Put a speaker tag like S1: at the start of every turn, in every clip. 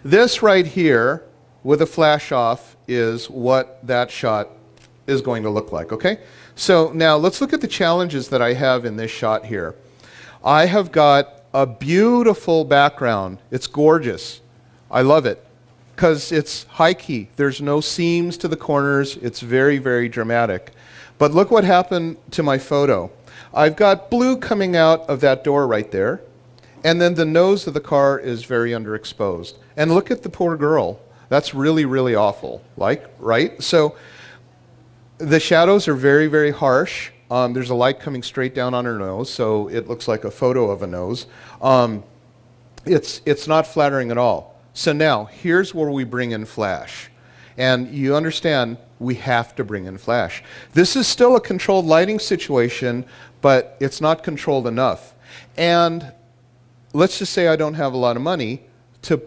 S1: This right here with a flash off is what that shot is going to look like, okay? So now let's look at the challenges that I have in this shot here. I have got a beautiful background. It's gorgeous. I love it because it's high key. There's no seams to the corners. It's very, very dramatic. But look what happened to my photo. I've got blue coming out of that door right there, and then the nose of the car is very underexposed. And look at the poor girl. That's really, really awful, like, right? So the shadows are very, very harsh. There's a light coming straight down on her nose, so it looks like a photo of a nose. It's not flattering at all. So now, here's where we bring in flash. And you understand, we have to bring in flash. This is still a controlled lighting situation, but it's not controlled enough. And let's just say I don't have a lot of money to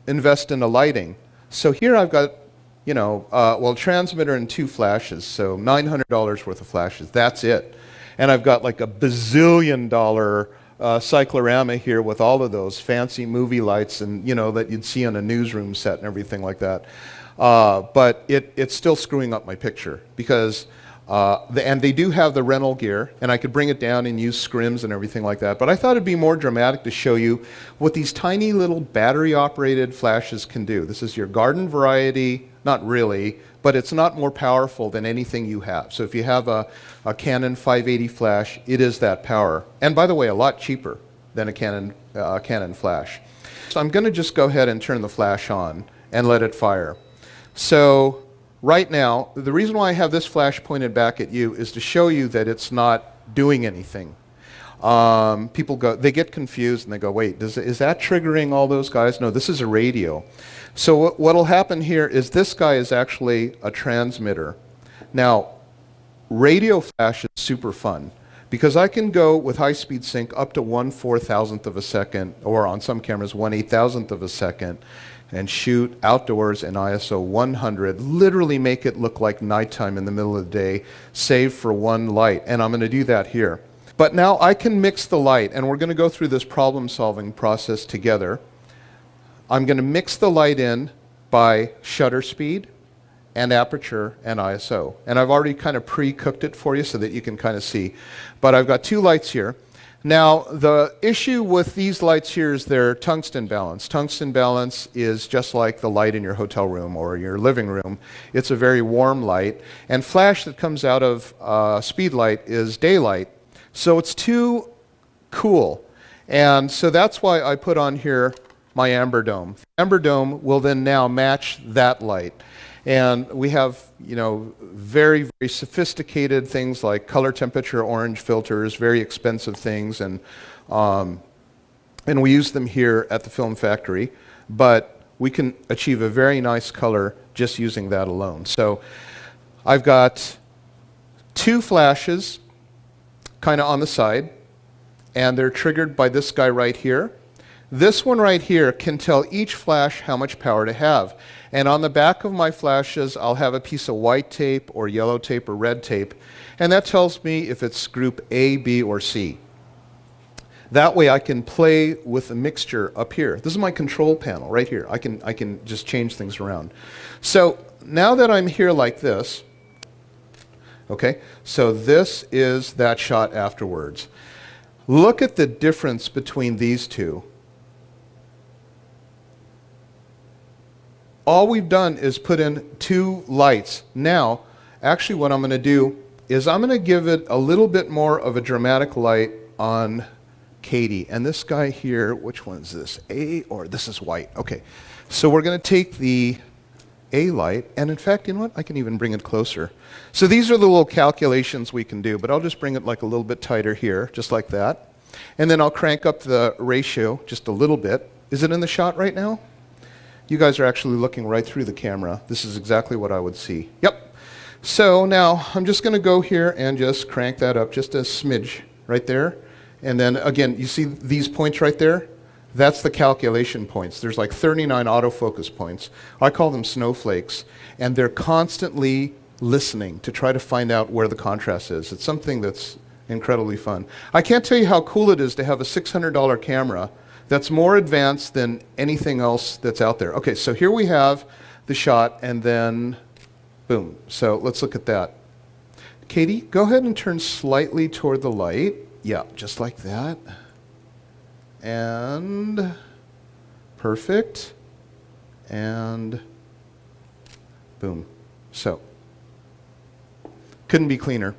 S1: invest in the lighting. So here I've got, you know, well, transmitter and 2 flashes, so $900 worth of flashes. That's it. And I've got like a bazillion-dollar cyclorama here with all of those fancy movie lights and, you know, that you'd see on a newsroom set and everything like that. But it's still screwing up my picture because, and they do have the rental gear, and I could bring it down and use scrims and everything like that. But I thought it'd be more dramatic to show you what these tiny little battery-operated flashes can do. This is your garden variety, not really, but it's not more powerful than anything you have. So if you have a Canon 580 flash, it is that power. And by the way, a lot cheaper than a Canon flash. So I'm going to just go ahead and turn the flash on and let it fire. So right now, the reason why I have this flash pointed back at you is to show you that it's not doing anything. People they get confused and they go, wait, is that triggering all those guys? No, this is a radio. So what'll happen here is this guy is actually a transmitter. Now, radio flash is super fun because I can go with high-speed sync up to 1/4000th of a second, or on some cameras 1/8000th of a second, and shoot outdoors in ISO 100, literally make it look like nighttime in the middle of the day, save for one light. And I'm going to do that here. But now I can mix the light, and we're going to go through this problem-solving process together. I'm going to mix the light in by shutter speed and aperture and ISO. And I've already kind of pre-cooked it for you so that you can kind of see. But I've got 2 lights here. Now, the issue with these lights here is their tungsten balance. Tungsten balance is just like the light in your hotel room or your living room. It's a very warm light. And flash that comes out of speed light is daylight. So it's too cool. And so that's why I put on here my amber dome. Amber dome will then now match that light. And we have, you know, very, very sophisticated things like color temperature orange filters, very expensive things, and we use them here at the Film Factory, but we can achieve a very nice color just using that alone. So I've got 2 flashes kind of on the side, and they're triggered by this guy right here. This one right here can tell each flash how much power to have. And on the back of my flashes, I'll have a piece of white tape or yellow tape or red tape. And that tells me if it's group A, B, or C. That way I can play with the mixture up here. This is my control panel right here. I can just change things around. So now that I'm here like this, okay, so this is that shot afterwards. Look at the difference between these two. All we've done is put in 2 lights. Now, actually what I'm going to do is I'm going to give it a little bit more of a dramatic light on Katie. And this guy here, which one is this? A or this is white? Okay. So we're going to take the A light, and in fact, you know what? I can even bring it closer. So these are the little calculations we can do, but I'll just bring it like a little bit tighter here, just like that. And then I'll crank up the ratio just a little bit. Is it in the shot right now? You guys are actually looking right through the camera. This is exactly what I would see. Yep. So now I'm just going to go here and just crank that up just a smidge right there. And then again, you see these points right there? That's the calculation points. There's like 39 autofocus points. I call them snowflakes. And they're constantly listening to try to find out where the contrast is. It's something that's incredibly fun. I can't tell you how cool it is to have a $600 camera That's more advanced than anything else that's out there. Okay, so here we have the shot, and then boom. So let's look at that. Katie, go ahead and turn slightly toward the light. Yeah, just like that. And perfect. And boom. So couldn't be cleaner.